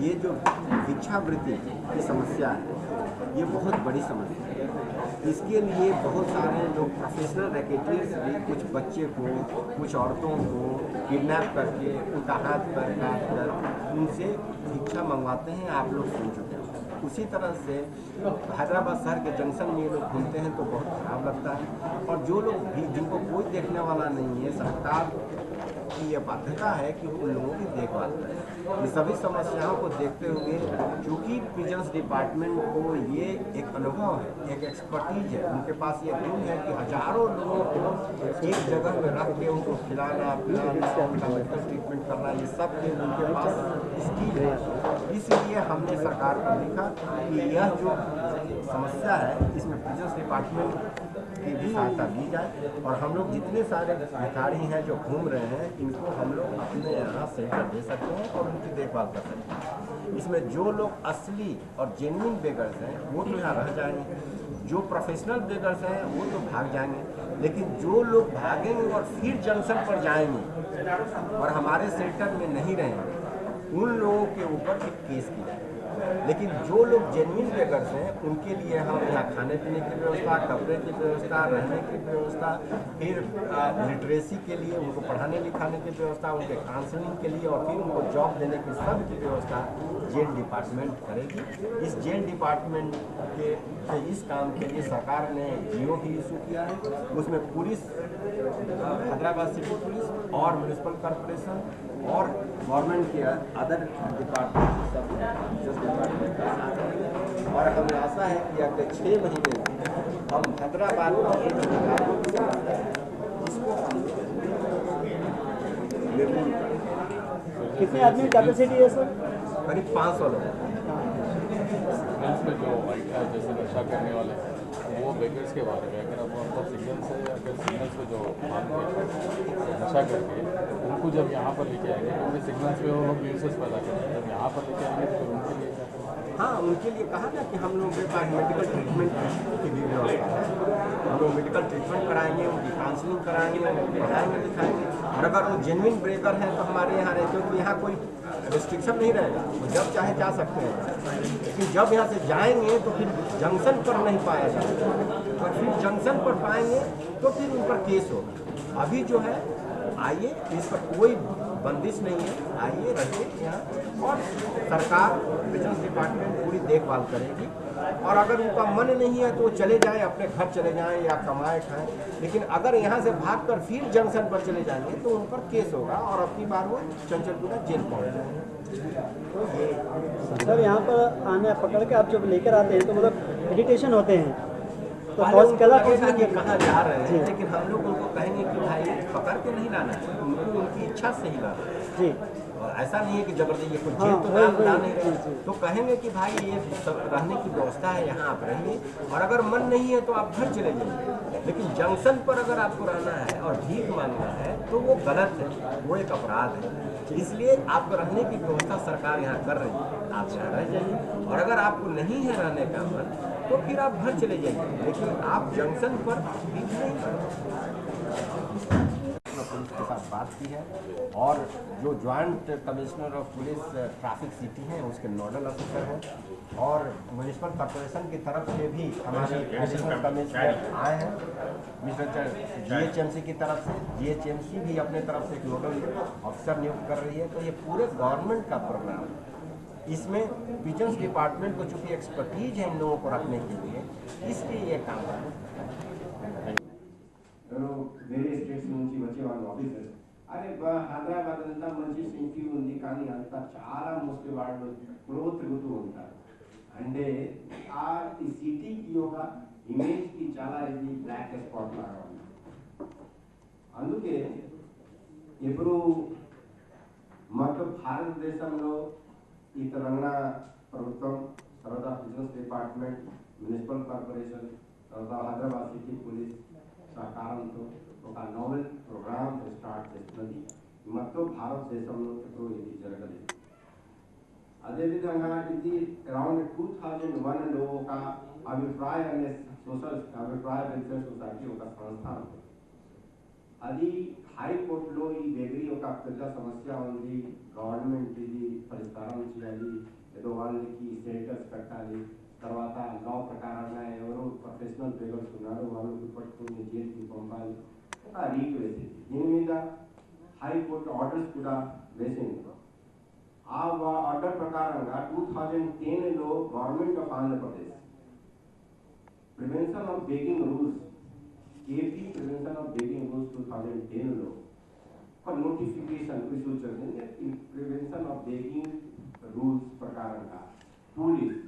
ये जो भिक्षावृत्ति की समस्या है ये बहुत बड़ी समस्या है। इसके लिए बहुत सारे लोग प्रोफेशनल रैकेटियर्स भी कुछ बच्चे को, कुछ औरतों को किडनैप करके उनका हाथ पैर काट कर उनसे भिक्षा मंगवाते हैं। आप लोग सुन चुके हैं। उसी तरह से हैदराबाद शहर के जंक्शन में ये लोग घूमते हैं तो बहुत खराब लगता है। और जो लोग भी जिनको कोई देखने वाला नहीं है, सरकार की ये बाध्यता है कि उन लोगों की देखभाल करें। ये सभी समस्याओं को देखते हुए चूँकि प्रिजन्स डिपार्टमेंट को ये एक अनुभव है, एक एक्सपर्टीज है, उनके पास ये गुण है कि हजारों लोगों को एक जगह में रख के उनको खिलाना पिलाना, उनका मेडिकल ट्रीटमेंट करना, ये सब के उनके पास स्किल है। इसलिए हमने सरकार को लिखा कि यह जो समस्या है इसमें प्रिजन्स डिपार्टमेंट की भी सहायता दी जाए और हम लोग जितने सारे भिखारी हैं जो घूम रहे हैं इनको हम लोग अपने यहाँ सेंटर दे सकते हैं और उनकी देखभाल कर सकते हैं। इसमें जो लोग असली और जेन्युइन बेगर्स हैं वो तो यहाँ रह जाएंगे, जो प्रोफेशनल बेगर्स हैं वो तो भाग जाएंगे, लेकिन जो लोग भागेंगे और फिर जंक्शन पर जाएंगे और हमारे सेंटर में नहीं रहेंगे उन लोगों के ऊपर फिर केस की जाएगी। लेकिन जो लोग जेन्युइन बेगर्स हैं उनके लिए हम यहाँ खाने पीने की व्यवस्था, कपड़े की व्यवस्था, रहने की व्यवस्था, फिर लिटरेसी के लिए उनको पढ़ाने लिखाने की व्यवस्था, उनके काउंसलिंग के लिए और फिर उनको जॉब देने की सब की व्यवस्था जेल डिपार्टमेंट करेगी। इस जेल डिपार्टमेंट के इस काम के लिए सरकार ने जीओ भी इशू किया है। उसमें पुलिस, हैदराबाद सिटी पुलिस और म्यूनिसिपल कॉरपोरेशन और गवर्नमेंट के अदर डिपार्टमेंट सब जस्ट डिपार्टमेंट का साथ है। और हमें आशा है कि अगले 6 महीने में हम हैदराबाद में ये जो भिखारियों की समस्या है इसको हम निर्मूल करें। कितने आदमी कैपेसिटी है सर? करीब 500 लोग। में जो जैसे नशा करने वाले वो बेगर्स के बारे में अगर आप उनको सिग्नल्स है, अगर सिग्नल्स पे जो नशा करके उनको जब यहाँ पर लेके आएंगे क्योंकि सिग्नल्स पे वो लोग न्यूसेस पैदा करते हैं, जब यहाँ पर लेके आएंगे तो उनके लिए हाँ, उनके लिए कहा ना कि हम लोगों के पास मेडिकल ट्रीटमेंट की भी व्यवस्था है। हम लोग मेडिकल ट्रीटमेंट कराएंगे, उनकी काउंसलिंग कराएंगे, उनको पढ़ाएंगे लिखाएंगे और अगर वो जेन्युइन ब्रेकर हैं तो हमारे यहाँ रहे, क्योंकि यहाँ कोई रिस्ट्रिक्शन नहीं रहेगा, वो जब चाहे जा सकते हैं। लेकिन जब यहाँ से जाएंगे तो फिर जंक्शन पर नहीं पाया जाएगा और फिर जंक्शन पर पाएंगे तो फिर उन पर केस होगा। अभी जो है आइए, इस पर कोई बंदिश नहीं है, आइए रहिए यहाँ और सरकार प्रिजन्स डिपार्टमेंट पूरी देखभाल करेगी। और अगर उनका मन नहीं है तो वो चले जाएं, अपने घर चले जाएं या कमाए खाएं, लेकिन अगर यहाँ से भागकर फिर जंक्शन पर चले जाएंगे तो उन पर केस होगा और अपनी बार वो चंचलपुरा जेल पहुँच जाएंगे। सर यहाँ पर आने पकड़ के आप जब लेकर आते हैं तो मतलब मेडिटेशन होते हैं तो कहाँ जा रहे हैं, लेकिन हम लोग उनको कहेंगे कि भाई पकड़ के नहीं लाना है, उनको उनकी इच्छा से ही लाना है जी। और ऐसा नहीं है कि जबरदस्ती ये कोई जेल तो ला नहीं रहे, तो कहेंगे कि भाई ये सब रहने की व्यवस्था है, यहाँ आप रहिए और अगर मन नहीं है तो आप घर चले जाइए। लेकिन जंक्शन पर अगर आपको रहना है और भीख मांगना है तो वो गलत है, वो एक अपराध है। इसलिए आपको रहने की व्यवस्था सरकार यहाँ कर रही है, आप यहाँ रह जाइए और अगर आपको नहीं है रहने का मन तो फिर आप घर चले जाइए, लेकिन आप जंक्शन पर भीख नहीं करें। पुलिस के साथ बात की है और जो joint commissioner of police traffic city हैं उसके नोडल ऑफिसर हैं और म्यूनिसिपल कॉर्पोरेशन की तरफ से भी हमारे एडिशनल कमिश्नर आए हैं। मिस्टर GHMC की तरफ से GHMC भी अपने तरफ से एक नोडल ऑफिसर नियुक्त कर रही है। तो ये पूरे गवर्नमेंट का प्रोग्राम है, इसमें प्रिजन्स डिपार्टमेंट को चूँकि एक्सपर्टीज है इन लोगों को रखने के लिए, इसलिए ये काम है। వేరే స్టేట్స్ నుంచి వచ్చే వాళ్ళు ఆఫీసర్స్ అరే హైదరాబాద్ అంతా మంచి సిటీ ఉంది కానీ అంతా చాలా మోస్ట్లీ వాళ్ళు తిరుగుతూ ఉంటారు. అంటే ఈ సిటీకి యొక్క ఇమేజ్కి చాలా ఇది బ్లాక్ స్పాట్ లాగా ఉంది. అందుకే ఇప్పుడు మొత్తం భారతదేశంలో ఈ తెలంగాణ ప్రభుత్వం, తర్వాత బిజినెస్ డిపార్ట్మెంట్, మున్సిపల్ కార్పొరేషన్, తర్వాత హైదరాబాద్ సిటీ పోలీస్ సహకారంతో ఒక నోవెల్ ప్రోగ్రామ్ స్టార్ట్ చేస్తున్నది. మొత్తం భారతదేశంలో ఎప్పుడూ ఇది జరగలేదు. అదేవిధంగా ఇది అరౌండ్ 2001లో ఒక అభిప్రాయ వెల్ఫేర్ సొసైటీ ఒక సంస్థ ఉంది. అది హైకోర్టులో ఈ బేకరీ ఒక పెద్ద సమస్య ఉంది, గవర్నమెంట్ ఇది పరిష్కారం చేయాలి, ఏదో వాళ్ళకి స్టేటస్ పెట్టాలి, తర్వాత లా ప్రకారంగా ఎవరు ప్రొఫెషనల్ బేకర్స్ ఉన్నారో వాళ్ళకి పట్టుకుని జైలుకి పంపాలి, ఒక రీట్ వేసింది. దీని మీద హైకోర్టు ఆర్డర్స్ కూడా వేసింది. ఆ ఆర్డర్ ప్రకారంగా 2010లో government of Andhra Pradesh prevention of begging rules, AP prevention of begging rules 2010లో ఒక నోటిఫికేషన్ ఇష్యూ చేసింది. ఈ ప్రివెన్షన్ ఆఫ్ బేకింగ్ రూల్స్ ప్రకారంగా పోలీస్